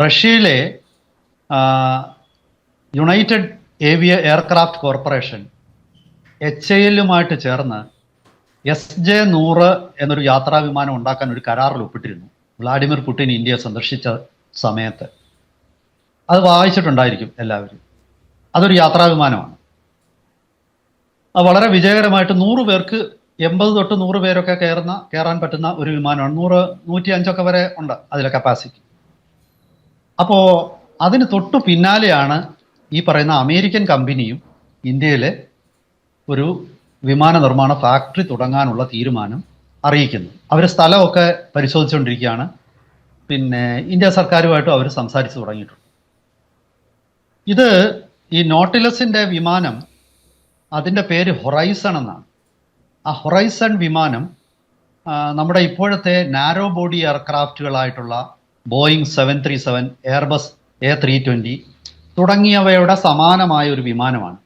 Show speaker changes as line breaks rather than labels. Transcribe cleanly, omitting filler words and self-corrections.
റഷ്യയിലെ ആ, United aircraft corporation HAL-ലുമായിട്ട് ചേർന്ന് SJ-100 എന്നൊരു യാത്രാ വിമാനം ഉണ്ടാക്കാൻ ഒരു കരാറിൽ ഒപ്പിട്ടിരുന്നു. വ്ളാഡിമിർ പുടിൻ ഇന്ത്യയെ സന്ദർശിച്ച സമയത്ത്. അത് വായിച്ചിട്ടുണ്ടായിരിക്കും എല്ലാവരും. അതൊരു യാത്രാ വിമാനമാണ്. അത് വളരെ വിജയകരമായിട്ട് 100 പേർക്ക് 80 തൊട്ട് 100 പേരൊക്കെ കയറാൻ പറ്റുന്ന ഒരു വിമാനമാണ്. 100, 105 വരെ ഉണ്ട് അതിലെ കപ്പാസിറ്റി. അപ്പോൾ അതിന് തൊട്ടു പിന്നാലെയാണ് ഈ പറയുന്ന അമേരിക്കൻ കമ്പനിയും ഇന്ത്യയിലെ ഒരു വിമാന നിർമ്മാണ ഫാക്ടറി തുടങ്ങാനുള്ള തീരുമാനം അറിയിക്കുന്നത്. അവർ സ്ഥലമൊക്കെ പരിശോധിച്ചുകൊണ്ടിരിക്കുകയാണ്. പിന്നെ ഇന്ത്യ സർക്കാരുമായിട്ടും അവർ സംസാരിച്ച് തുടങ്ങിയിട്ടുണ്ട്. ഇത് ഈ നോട്ടിലസിൻ്റെ വിമാനം, അതിൻ്റെ പേര് ഹൊറൈസൺ എന്നാണ്. ആ ഹൊറൈസൺ വിമാനം നമ്മുടെ ഇപ്പോഴത്തെ നാരോ ബോഡി എയർക്രാഫ്റ്റുകളായിട്ടുള്ള ബോയിങ് 737, എയർബസ് A320 തുടങ്ങിയവയുടെ സമാനമായ ഒരു വിമാനമാണ്.